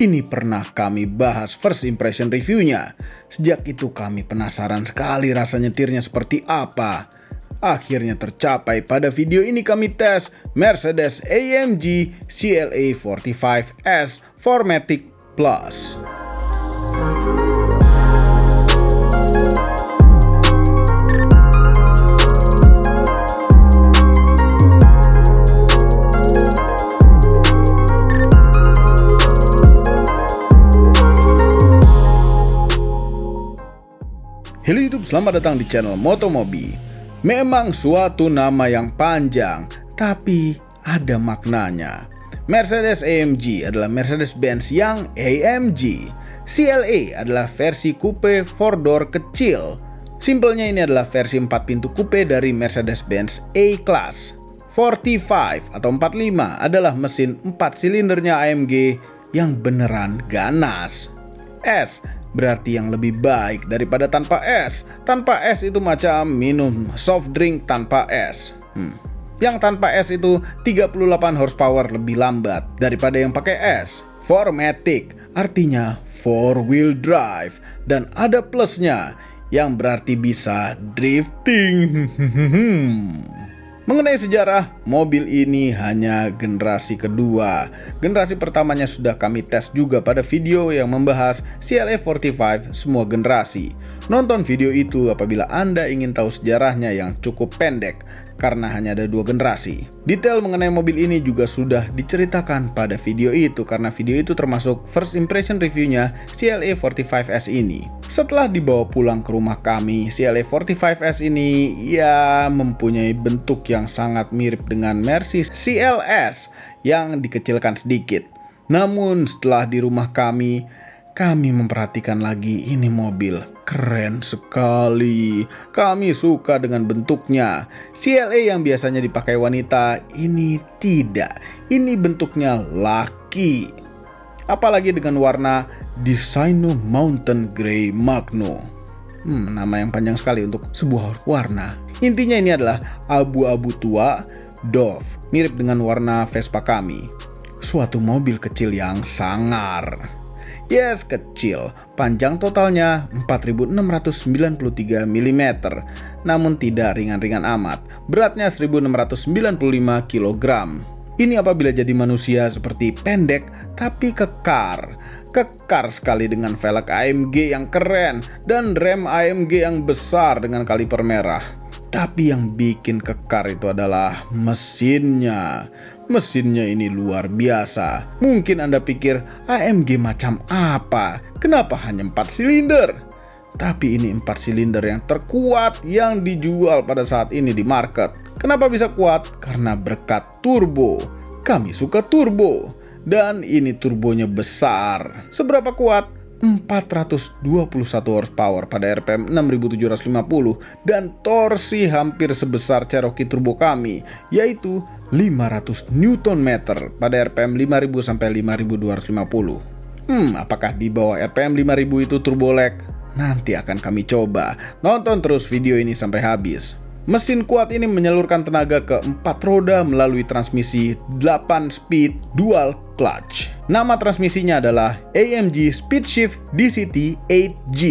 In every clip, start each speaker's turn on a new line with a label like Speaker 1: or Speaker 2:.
Speaker 1: Ini pernah kami bahas first impression reviewnya. Sejak itu kami penasaran sekali rasa nyetirnya seperti apa. Akhirnya tercapai pada video ini kami tes Mercedes-AMG CLA 45S 4MATIC Plus. Halo YouTube, selamat datang di channel Motomobi. Memang suatu nama yang panjang, tapi ada maknanya. Mercedes-AMG adalah Mercedes-Benz yang AMG. CLA adalah versi coupe 4-door kecil. Simpelnya ini adalah versi 4 pintu coupe dari Mercedes-Benz A-Class. 45 atau 45 adalah mesin 4 silindernya AMG yang beneran ganas. S berarti yang lebih baik daripada tanpa es. Tanpa es itu macam minum soft drink tanpa es. Yang tanpa es itu 38 horsepower lebih lambat daripada yang pakai es. 4MATIC artinya 4-wheel drive dan ada plusnya yang berarti bisa drifting. Mengenai sejarah, mobil ini hanya generasi kedua. Generasi pertamanya sudah kami tes juga pada video yang membahas CLA 45 semua generasi. Nonton video itu apabila Anda ingin tahu sejarahnya yang cukup pendek, karena hanya ada 2 generasi. Detail mengenai mobil ini juga sudah diceritakan pada video itu, karena video itu termasuk first impression reviewnya CLA 45S ini. Setelah dibawa pulang ke rumah kami, CLA 45S ini ya mempunyai bentuk yang sangat mirip dengan Mercy CLS yang dikecilkan sedikit. Namun setelah di rumah kami memperhatikan lagi, ini mobil keren sekali. Kami suka dengan bentuknya. CLA yang biasanya dipakai wanita, ini tidak. Ini bentuknya laki. Apalagi dengan warna Designo Mountain Grey Magno. Nama yang panjang sekali untuk sebuah warna. Intinya ini adalah abu-abu tua Dove, mirip dengan warna Vespa kami. Suatu mobil kecil yang sangar. Yes, kecil. Panjang totalnya 4693 mm. Namun tidak ringan-ringan amat. Beratnya 1695 kg. Ini apabila jadi manusia seperti pendek tapi kekar. Kekar sekali dengan velg AMG yang keren dan rem AMG yang besar dengan kaliper merah. Tapi yang bikin kekar itu adalah mesinnya. Mesinnya ini luar biasa. Mungkin Anda pikir AMG macam apa? Kenapa hanya 4 silinder? Tapi ini 4 silinder yang terkuat yang dijual pada saat ini di market. Kenapa bisa kuat? Karena berkat turbo. Kami suka turbo. Dan ini turbonya besar. Seberapa kuat? 421 horsepower pada RPM 6750 dan torsi hampir sebesar Cherokee turbo kami, yaitu 500 Nm pada RPM 5000 sampai 5250. Apakah di bawah RPM 5000 itu turbo lag? Nanti akan kami coba. Nonton terus video ini sampai habis. Mesin kuat ini menyalurkan tenaga ke 4 roda melalui transmisi 8 speed dual clutch. Nama transmisinya adalah AMG Speedshift DCT 8G.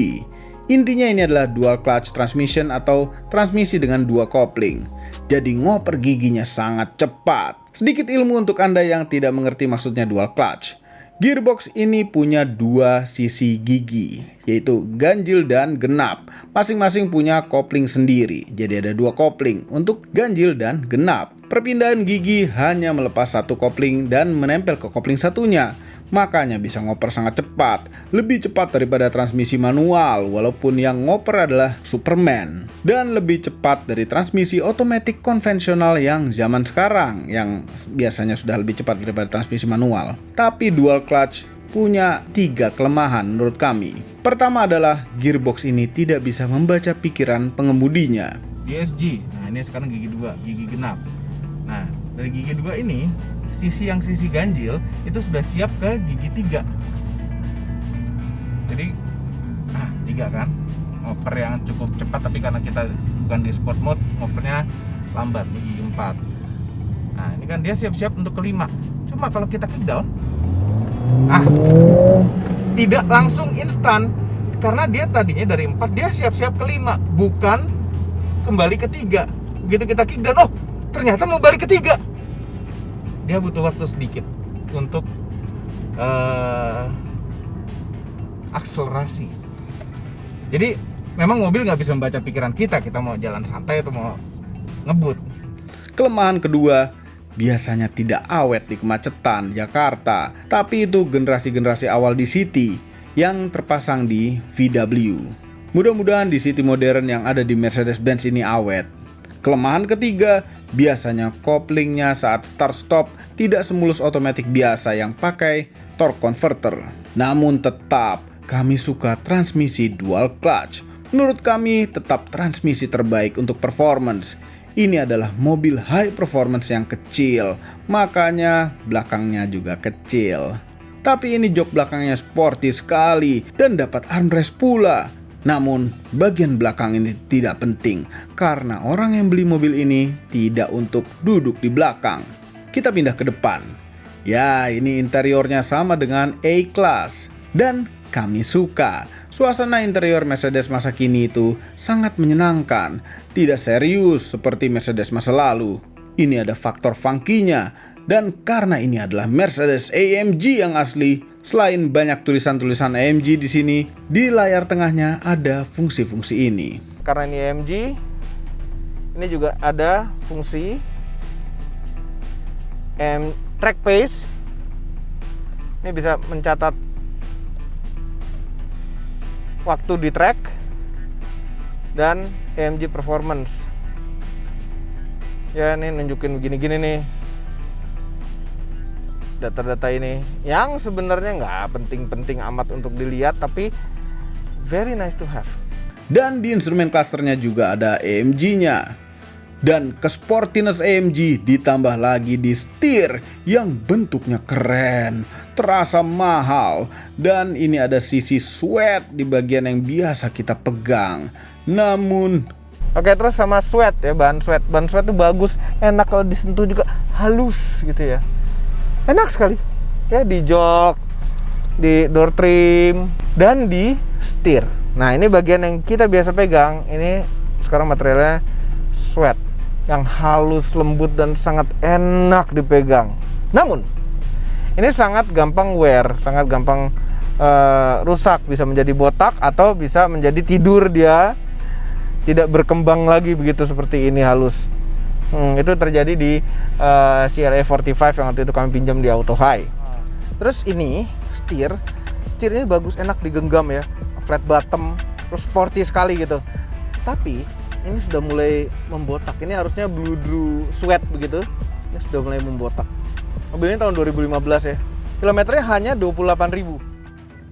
Speaker 1: Intinya ini adalah dual clutch transmission atau transmisi dengan 2 kopling. Jadi ngoper giginya sangat cepat. Sedikit ilmu untuk Anda yang tidak mengerti maksudnya dual clutch. Gearbox ini punya 2 sisi gigi, yaitu ganjil dan genap. Masing-masing punya kopling sendiri, jadi ada 2 kopling untuk ganjil dan genap. Perpindahan gigi hanya melepas 1 kopling dan menempel ke kopling satunya. Makanya bisa ngoper sangat cepat, lebih cepat daripada transmisi manual, walaupun yang ngoper adalah Superman. Dan lebih cepat dari transmisi otomatis konvensional yang zaman sekarang, yang biasanya sudah lebih cepat daripada transmisi manual. Tapi dual clutch punya 3 kelemahan menurut kami. Pertama adalah gearbox ini tidak bisa membaca pikiran pengemudinya.
Speaker 2: DSG, nah ini sekarang gigi 2, gigi genap. Nah, dari gigi 2 ini, sisi ganjil itu sudah siap ke gigi 3. Jadi 3 kan, ngoper yang cukup cepat, tapi karena kita bukan di sport mode, ngopernya lambat di gigi 4. Nah ini kan dia siap-siap untuk ke 5. Cuma kalau kita kick down, Tidak langsung instan, karena dia tadinya dari 4 dia siap-siap ke 5, bukan kembali ke 3. Begitu kita kick dan ternyata mau balik ke 3, dia butuh waktu sedikit untuk akselerasi. Jadi memang mobil nggak bisa membaca pikiran kita mau jalan santai atau mau ngebut.
Speaker 1: Kelemahan kedua, biasanya tidak awet di kemacetan Jakarta, tapi itu generasi-generasi awal di City yang terpasang di VW. Mudah-mudahan di City modern yang ada di Mercedes-Benz ini awet. Kelemahan ketiga, biasanya koplingnya saat start-stop tidak semulus otomatis biasa yang pakai torque converter. Namun tetap, kami suka transmisi dual clutch. Menurut kami, tetap transmisi terbaik untuk performance. Ini adalah mobil high performance yang kecil, makanya belakangnya juga kecil. Tapi ini jok belakangnya sporty sekali dan dapat armrest pula. Namun bagian belakang ini tidak penting karena orang yang beli mobil ini tidak untuk duduk di belakang. Kita pindah ke depan. Ya, ini interiornya sama dengan A-Class dan kami suka. Suasana interior Mercedes masa kini itu sangat menyenangkan, tidak serius seperti Mercedes masa lalu. Ini ada faktor funky-nya, dan karena ini adalah Mercedes AMG yang asli, selain banyak tulisan-tulisan AMG di sini, di layar tengahnya ada fungsi-fungsi ini.
Speaker 2: Karena ini AMG, ini juga ada fungsi track pace. Ini bisa mencatat waktu di track dan AMG performance. Ya, ini nunjukin begini-gini nih data-data ini yang sebenarnya nggak penting-penting amat untuk dilihat, tapi very nice to have.
Speaker 1: Dan di instrumen clusternya juga ada AMG-nya. Dan kesportiness AMG ditambah lagi di setir yang bentuknya keren, terasa mahal, dan ini ada sisi sweat di bagian yang biasa kita pegang. Namun
Speaker 2: terus sama sweat ya, bahan sweat itu bagus, enak kalau disentuh juga halus gitu ya, enak sekali ya di jok, di door trim, dan di setir. Nah, ini bagian yang kita biasa pegang, ini sekarang materialnya sweat yang halus, lembut, dan sangat enak dipegang. Namun ini sangat gampang wear, sangat gampang rusak, bisa menjadi botak atau bisa menjadi tidur, dia tidak berkembang lagi begitu seperti ini halus. Itu terjadi di CLA 45 yang waktu itu kami pinjam di Auto High. Terus ini setirnya bagus, enak digenggam ya, flat bottom, terus sporty sekali gitu. Tapi ini sudah mulai membotak. Ini harusnya Blue Drew Sweat begitu. Ini sudah mulai membotak. Mobil ini tahun 2015 ya. Kilometernya hanya 28.000.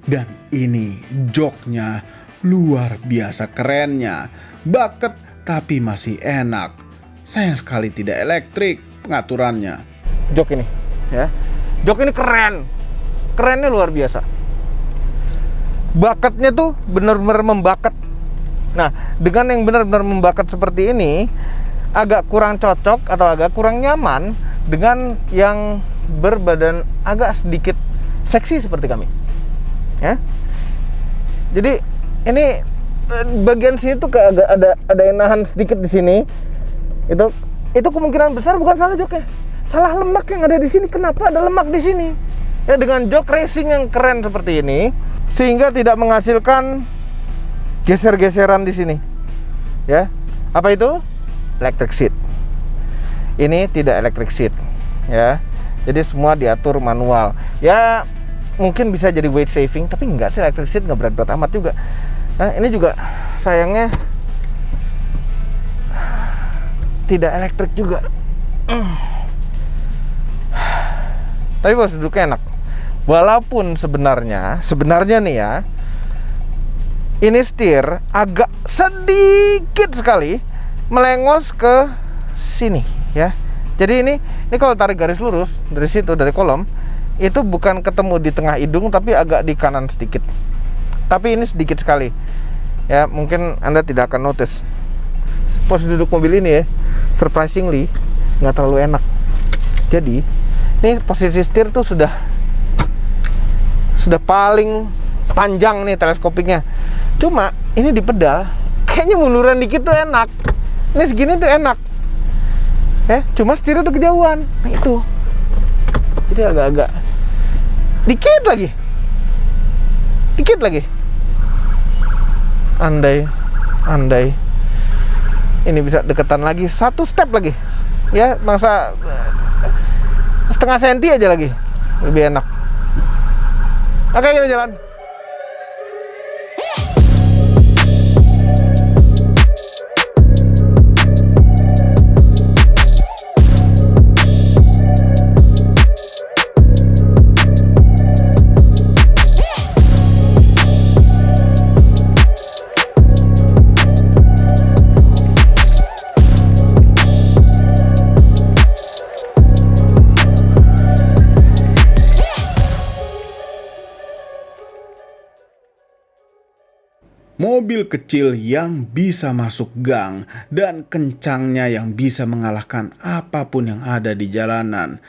Speaker 1: Dan ini joknya luar biasa kerennya. Bucket tapi masih enak. Sayang sekali tidak elektrik pengaturannya.
Speaker 2: Jok ini ya. Jok ini keren. Kerennya luar biasa. Bucketnya tuh benar-benar membaket. Nah, dengan yang benar-benar membakat seperti ini, agak kurang cocok atau agak kurang nyaman dengan yang berbadan agak sedikit seksi seperti kami. Ya. Jadi ini bagian sini tuh agak ada yang nahan sedikit di sini. Itu kemungkinan besar bukan salah joknya, salah lemak yang ada di sini. Kenapa ada lemak di sini? Ya, dengan jok racing yang keren seperti ini, sehingga tidak menghasilkan geser-geseran di sini. Ya. Apa itu? Electric seat. Ini tidak electric seat, ya. Jadi semua diatur manual. Ya, mungkin bisa jadi weight saving, tapi enggak sih, electric seat enggak berat-berat amat juga. Nah, ini juga sayangnya tidak elektrik juga. Tapi bos, duduknya enak. Walaupun sebenarnya nih ya, ini setir agak sedikit sekali melengos ke sini ya. Jadi ini kalau tarik garis lurus dari situ, dari kolom, itu bukan ketemu di tengah hidung tapi agak di kanan sedikit. Tapi ini sedikit sekali. Ya, mungkin Anda tidak akan notice. Posisi duduk mobil ini ya, surprisingly nggak terlalu enak. Jadi, ini posisi setir tuh sudah sudah paling panjang nih teleskopiknya. Cuma ini di pedal kayaknya munduran dikit tuh enak. Ini segini tuh enak. Cuma setirnya tuh kejauhan. Nah itu. Jadi agak-agak dikit lagi. Andai ini bisa deketan lagi, 1 step lagi. Ya, masa setengah senti aja lagi. Lebih enak. Oke, kita jalan.
Speaker 1: Mobil kecil yang bisa masuk gang dan kencangnya yang bisa mengalahkan apapun yang ada di jalanan.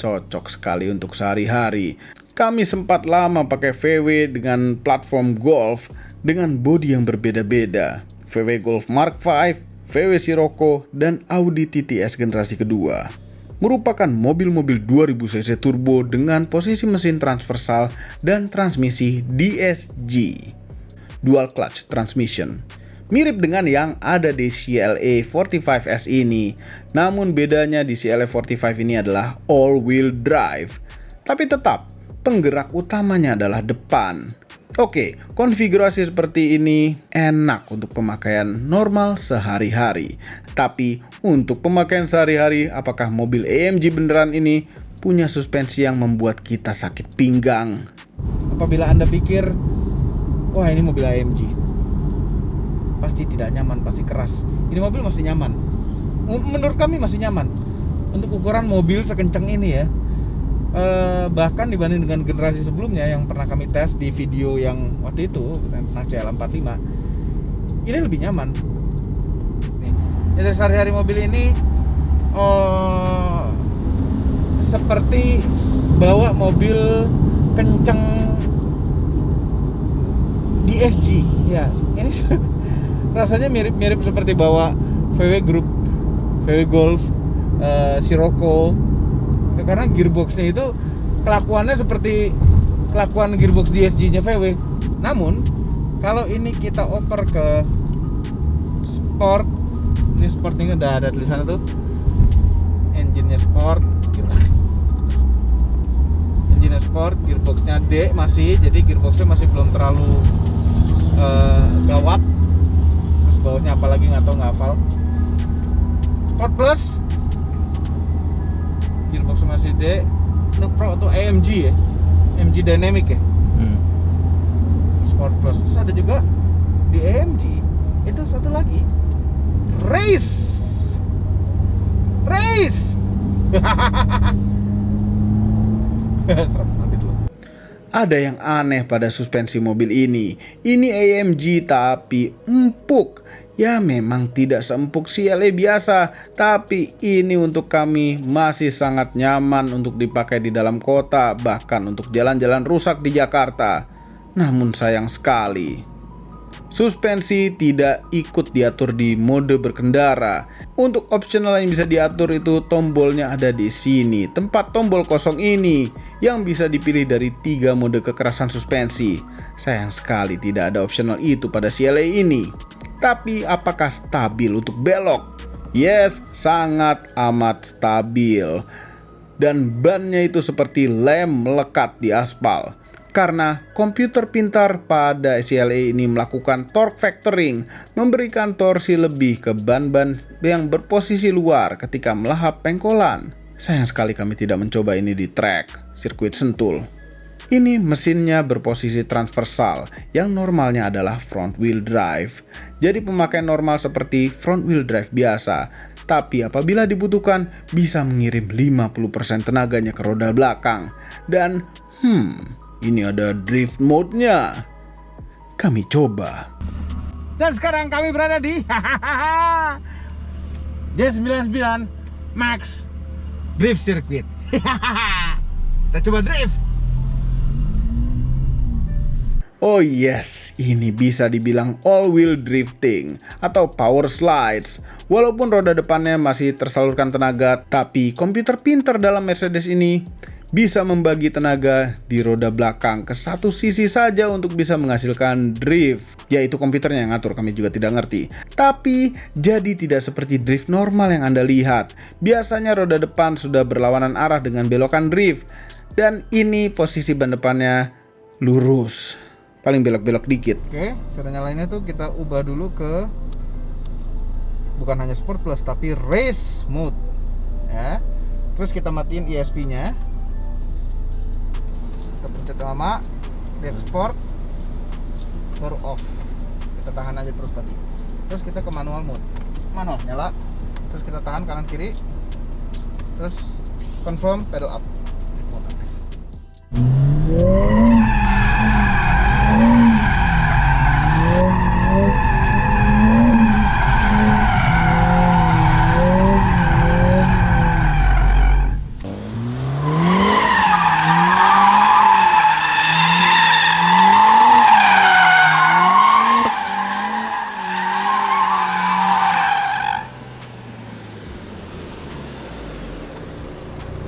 Speaker 1: Cocok sekali untuk sehari-hari. Kami sempat lama pakai VW dengan platform Golf dengan bodi yang berbeda-beda. VW Golf Mark V, VW Sirocco, dan Audi TTS generasi kedua. Merupakan mobil-mobil 2000 cc turbo dengan posisi mesin transversal dan transmisi DSG. Dual clutch transmission. Mirip dengan yang ada di CLA 45S ini, namun bedanya di CLA 45 ini adalah all-wheel drive. Tapi tetap, penggerak utamanya adalah depan. Oke, konfigurasi seperti ini enak untuk pemakaian normal sehari-hari. Tapi untuk pemakaian sehari-hari, apakah mobil AMG beneran ini punya suspensi yang membuat kita sakit pinggang?
Speaker 2: Apabila Anda pikir, wah ini mobil AMG, pasti tidak nyaman, pasti keras. Ini mobil masih nyaman. Menurut kami masih nyaman. Untuk ukuran mobil sekencang ini ya. Bahkan dibanding dengan generasi sebelumnya yang pernah kami tes di video yang waktu itu tentang CL45, ini lebih nyaman. Nih, sehari-hari mobil ini seperti bawa mobil kenceng DSG, ya. Ini rasanya mirip-mirip seperti bawa VW Group, VW Golf, Sirocco. Karena gearboxnya itu kelakuannya seperti kelakuan gearbox DSG-nya VW. Namun kalau ini kita oper ke sport, ini sport ini udah ada tulisannya tuh, engine-nya sport, engine sport, gearboxnya D masih, jadi gearboxnya masih belum terlalu gawat. Terus bawahnya apalagi nggak hafal. Sport Plus, gearboxnya masih D. Untuk Pro atau AMG ya, AMG Dynamic ya. Sport Plus. Terus ada juga di AMG itu satu lagi, Race.
Speaker 1: Ada yang aneh pada suspensi mobil ini. Ini AMG tapi empuk. Ya memang tidak seempuk CLA biasa, tapi ini untuk kami masih sangat nyaman untuk dipakai di dalam kota, bahkan untuk jalan-jalan rusak di Jakarta. Namun sayang sekali, suspensi tidak ikut diatur di mode berkendara. Untuk opsional yang bisa diatur itu tombolnya ada di sini, tempat tombol kosong ini yang bisa dipilih dari 3 mode kekerasan suspensi. Sayang sekali tidak ada opsional itu pada CLA ini. Tapi apakah stabil untuk belok? Yes, sangat amat stabil. Dan bannya itu seperti lem melekat di aspal. Karena komputer pintar pada CLA ini melakukan torque factoring, memberikan torsi lebih ke ban-ban yang berposisi luar ketika melahap pengkolan. Sayang sekali kami tidak mencoba ini di track sirkuit Sentul. Ini mesinnya berposisi transversal yang normalnya adalah front wheel drive. Jadi pemakaian normal seperti front wheel drive biasa. Tapi apabila dibutuhkan bisa mengirim 50% tenaganya ke roda belakang. Dan ini ada drift mode-nya. Kami coba.
Speaker 2: Dan sekarang kami berada di J99 Max Drift Circuit. Kita coba drift.
Speaker 1: Oh yes, ini bisa dibilang all-wheel drifting atau power slides. Walaupun roda depannya masih tersalurkan tenaga, tapi komputer pinter dalam Mercedes ini bisa membagi tenaga di roda belakang ke satu sisi saja untuk bisa menghasilkan drift. Yaitu komputernya yang ngatur, kami juga tidak ngerti. Tapi jadi tidak seperti drift normal yang Anda lihat. Biasanya roda depan sudah berlawanan arah dengan belokan drift. Dan ini posisi ban depannya lurus, paling belok-belok dikit. Oke, cara nyalainnya tuh kita ubah dulu ke bukan hanya Sport Plus tapi Race Mode ya. Terus kita matiin ESP-nya. Kita pencet lama, di Sport, baru off. Kita tahan aja terus tadi. Terus kita ke manual mode. Manual nyala. Terus kita tahan kanan kiri. Terus confirm pedal up. Mode aktif.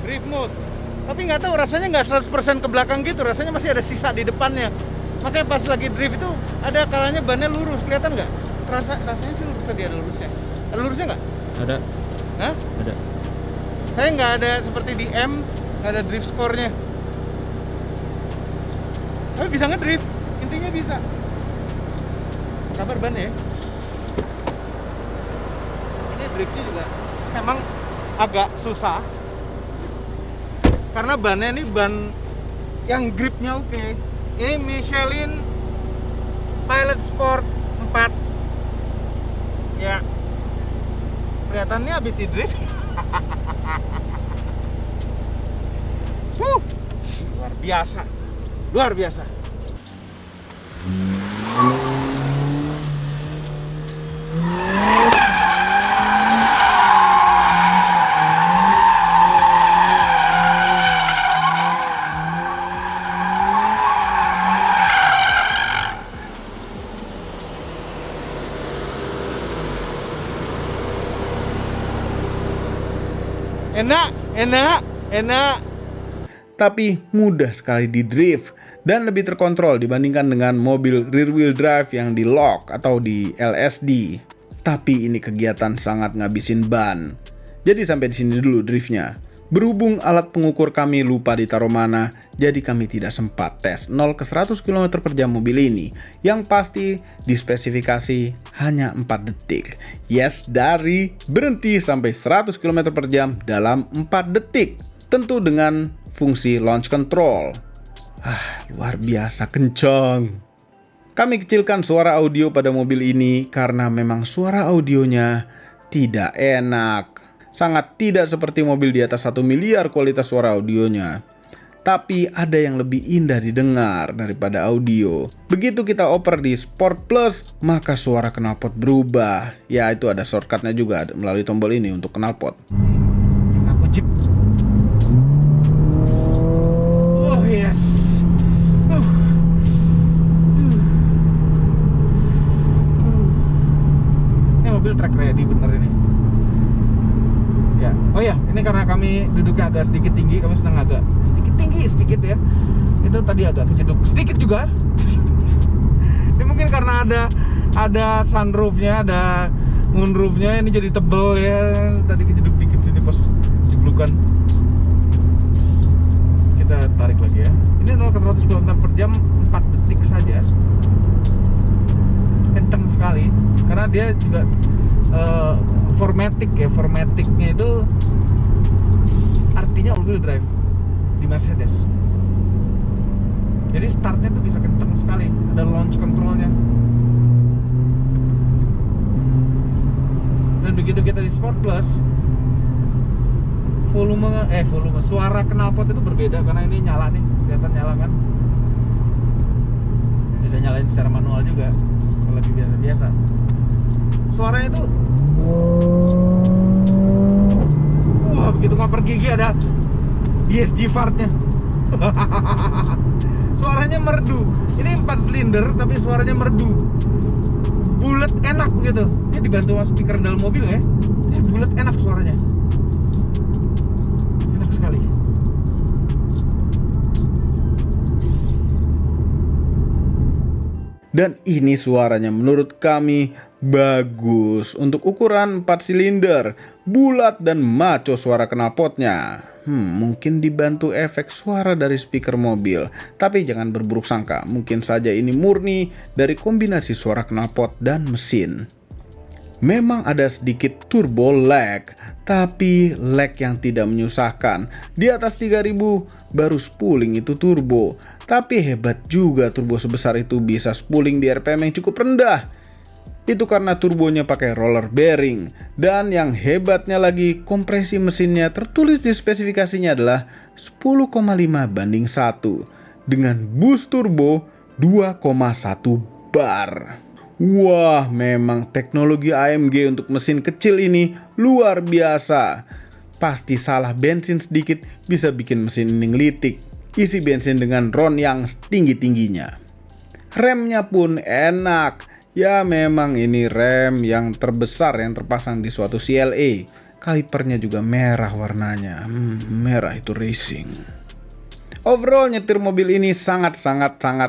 Speaker 1: Drift mode, tapi nggak tahu rasanya nggak 100% ke belakang gitu, rasanya masih ada sisa di depannya. Makanya pas lagi drift itu ada kalanya bannya lurus, kelihatan nggak? Rasanya sih lurus, tadi ada lurusnya. Ada lurusnya nggak?
Speaker 2: Ada.
Speaker 1: Hah?
Speaker 2: Ada.
Speaker 1: Saya nggak ada seperti di M, nggak ada drift score-nya. Tapi bisa ngedrift, intinya bisa. Kabar ban ya. Ini driftnya juga memang agak susah. Karena bannya ini ban yang gripnya oke. Ini Michelin Pilot Sport 4. Ya, kelihatannya habis di drift. Luar biasa, luar biasa. Enak. Tapi mudah sekali di drift dan lebih terkontrol dibandingkan dengan mobil rear wheel drive yang di lock atau di LSD. Tapi ini kegiatan sangat ngabisin ban. Jadi sampai di sini dulu driftnya. Berhubung alat pengukur kami lupa ditaruh mana, jadi kami tidak sempat tes 0 ke 100 km per jam mobil ini. Yang pasti di spesifikasi hanya 4 detik. Yes, dari berhenti sampai 100 km per jam dalam 4 detik. Tentu dengan fungsi launch control. Luar biasa kencang. Kami kecilkan suara audio pada mobil ini karena memang suara audionya tidak enak. Sangat tidak seperti mobil di atas 1 miliar kualitas suara audionya. Tapi ada yang lebih indah didengar daripada audio. Begitu kita oper di Sport Plus, maka suara knalpot berubah. Ya, itu ada shortcutnya juga melalui tombol ini untuk knalpot. Aku jeep. Oh yes. Ini mobil track ready bener ini. Ya. Oh ya, ini karena kami duduknya agak sedikit tinggi, kami senang agak sedikit ya. Itu tadi agak kejeduk sedikit juga. Ini mungkin karena ada sunroofnya, ada moonroofnya, ini jadi tebel ya. Tadi kejeduk dikit sini pas diblukan. Kita tarik lagi ya. Ini 0 ke 100 km per jam 4 detik saja. Kenceng sekali karena dia juga formaticnya itu artinya all wheel drive di Mercedes. Jadi startnya tuh bisa kenceng sekali, ada launch controlnya. Dan begitu kita di Sport Plus, volume suara knalpot itu berbeda karena ini nyala nih, kelihatan nyala kan. Bisa nyalain secara manual juga, kalau lebih biasa-biasa. Suaranya itu begitu ngoper gigi ada DSG fartnya. Suara
Speaker 2: suaranya merdu. Ini 4 silinder tapi suaranya merdu. Bulat enak gitu. Ini dibantu sama speaker dalam mobil ya. Ini bulat enak suaranya. Enak sekali.
Speaker 1: Dan ini suaranya menurut kami bagus untuk ukuran 4 silinder, bulat dan maco suara knalpotnya. Mungkin dibantu efek suara dari speaker mobil, tapi jangan berburuk sangka, mungkin saja ini murni dari kombinasi suara knalpot dan mesin. Memang ada sedikit turbo lag, tapi lag yang tidak menyusahkan. Di atas 3000 baru spooling itu turbo. Tapi hebat juga turbo sebesar itu bisa spooling di RPM yang cukup rendah. Itu karena turbonya pakai roller bearing. Dan yang hebatnya lagi, kompresi mesinnya tertulis di spesifikasinya adalah 10,5:1 dengan boost turbo 2,1 bar. Wah, memang teknologi AMG untuk mesin kecil ini luar biasa. Pasti salah bensin sedikit bisa bikin mesin ini ngelitik. Isi bensin dengan ron yang tinggi-tingginya. Remnya pun enak. Ya memang ini rem yang terbesar yang terpasang di suatu CLA. Kalipernya juga merah warnanya. Merah itu racing. Overall nyetir mobil ini sangat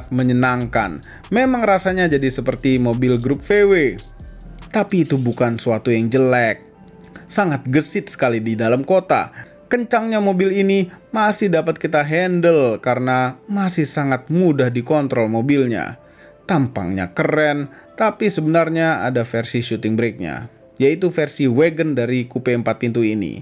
Speaker 1: menyenangkan. Memang rasanya jadi seperti mobil grup VW. Tapi itu bukan suatu yang jelek. Sangat gesit sekali di dalam kota. Kencangnya mobil ini masih dapat kita handle karena masih sangat mudah dikontrol mobilnya. Tampangnya keren, tapi sebenarnya ada versi shooting brake-nya, yaitu versi wagon dari coupe 4 pintu ini.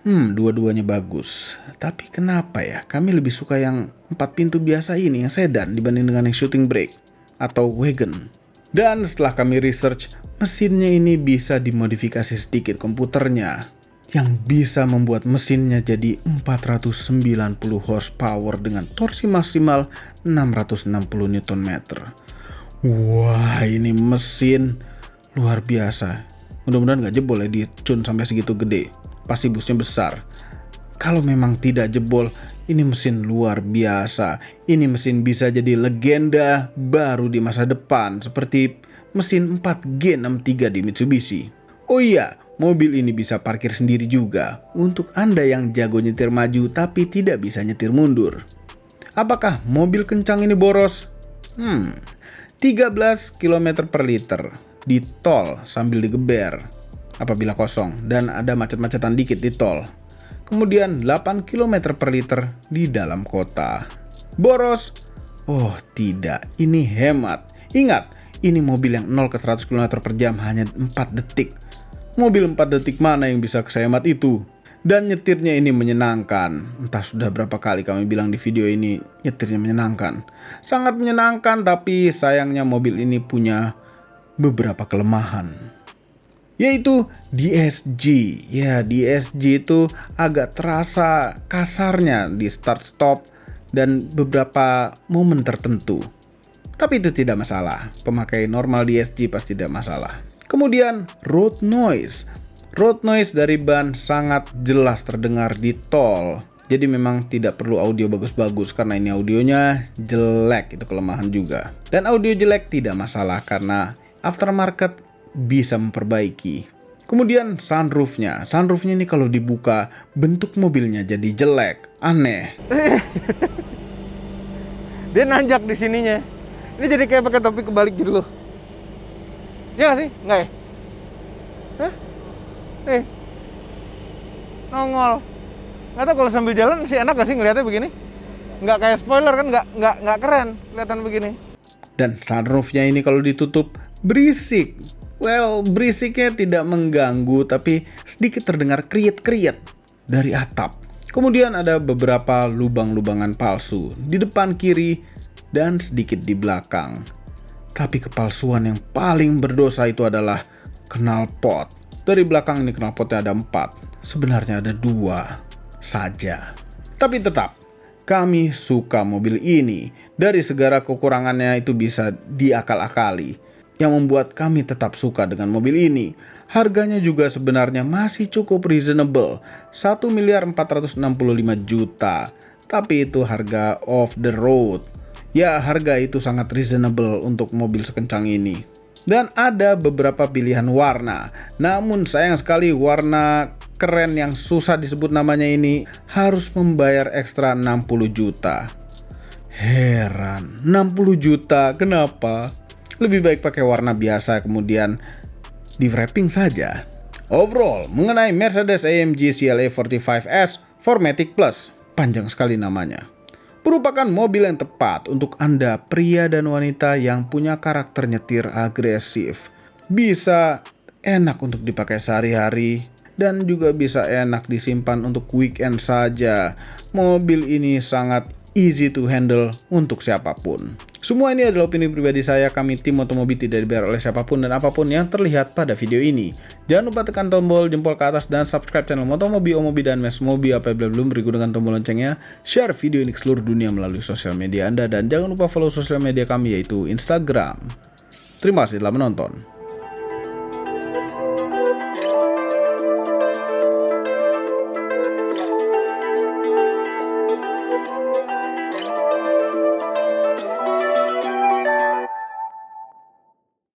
Speaker 1: Dua-duanya bagus. Tapi kenapa ya kami lebih suka yang 4 pintu biasa ini, yang sedan, dibanding dengan yang shooting brake atau wagon. Dan setelah kami research, mesinnya ini bisa dimodifikasi sedikit komputernya, yang bisa membuat mesinnya jadi 490 horsepower dengan torsi maksimal 660 Nm. Wah, ini mesin luar biasa. Mudah-mudahan gak jebol ya dicun sampai segitu gede. Pasti busnya besar. Kalau memang tidak jebol, ini mesin luar biasa. Ini mesin bisa jadi legenda baru di masa depan, seperti mesin 4G63 di Mitsubishi. Oh iya, mobil ini bisa parkir sendiri juga untuk Anda yang jago nyetir maju tapi tidak bisa nyetir mundur. Apakah mobil kencang ini boros? 13 km per liter di tol sambil digeber apabila kosong dan ada macet-macetan dikit di tol. Kemudian 8 km per liter di dalam kota. Boros? Oh tidak, ini hemat. Ingat, ini mobil yang 0 ke 100 km per jam hanya 4 detik. Mobil 4 detik mana yang bisa sehemat itu? Dan nyetirnya ini menyenangkan. Entah sudah berapa kali kami bilang di video ini, nyetirnya menyenangkan. Sangat menyenangkan, tapi sayangnya mobil ini punya beberapa kelemahan. Yaitu DSG. Ya, DSG itu agak terasa kasarnya di start stop dan beberapa momen tertentu. Tapi itu tidak masalah. Pemakai normal DSG pasti tidak masalah. Kemudian road noise. Road noise dari ban sangat jelas terdengar di tol. Jadi memang tidak perlu audio bagus-bagus karena ini audionya jelek, itu kelemahan juga. Dan audio jelek tidak masalah karena aftermarket bisa memperbaiki. Kemudian sunroofnya. Sunroofnya ini kalau dibuka bentuk mobilnya jadi jelek, aneh.
Speaker 2: Dia nanjak di sininya. Ini jadi kayak pakai topi kebalik gitu loh. Iya gak sih? Enggak ya? Hah? Nongol. Nggak tahu kalau sambil jalan sih enak gak sih ngeliatnya begini? Nggak kayak spoiler kan, nggak keren kelihatan begini.
Speaker 1: Dan sunroofnya ini kalau ditutup berisik. Well, berisiknya tidak mengganggu tapi sedikit terdengar kriet-kriet dari atap. Kemudian ada beberapa lubang-lubangan palsu di depan kiri dan sedikit di belakang. Tapi kepalsuan yang paling berdosa itu adalah knalpot. Dari belakang ini knalpotnya ada 4. Sebenarnya ada 2 saja. Tapi tetap, kami suka mobil ini. Dari segala kekurangannya itu bisa diakal-akali. Yang membuat kami tetap suka dengan mobil ini. Harganya juga sebenarnya masih cukup reasonable. 1.465.000.000. Tapi itu harga off the road. Ya, harga itu sangat reasonable untuk mobil sekencang ini. Dan ada beberapa pilihan warna. Namun sayang sekali warna keren yang susah disebut namanya ini harus membayar ekstra 60 juta. Heran, 60 juta kenapa? Lebih baik pakai warna biasa kemudian di wrapping saja. Overall, mengenai Mercedes-AMG CLA 45S 4MATIC Plus, panjang sekali namanya, merupakan mobil yang tepat untuk Anda pria dan wanita yang punya karakter nyetir agresif. Bisa enak untuk dipakai sehari-hari dan juga bisa enak disimpan untuk weekend saja. Mobil ini sangat easy to handle untuk siapapun. Semua ini adalah opini pribadi saya. Kami tim Motomobi tidak dibayar oleh siapapun dan apapun yang terlihat pada video ini. Jangan lupa tekan tombol jempol ke atas dan subscribe channel Motomobi, Omobi, dan Mesmobi apabila belum, berikut dengan tombol loncengnya. Share video ini ke seluruh dunia melalui sosial media Anda dan jangan lupa follow sosial media kami yaitu Instagram. Terima kasih telah menonton.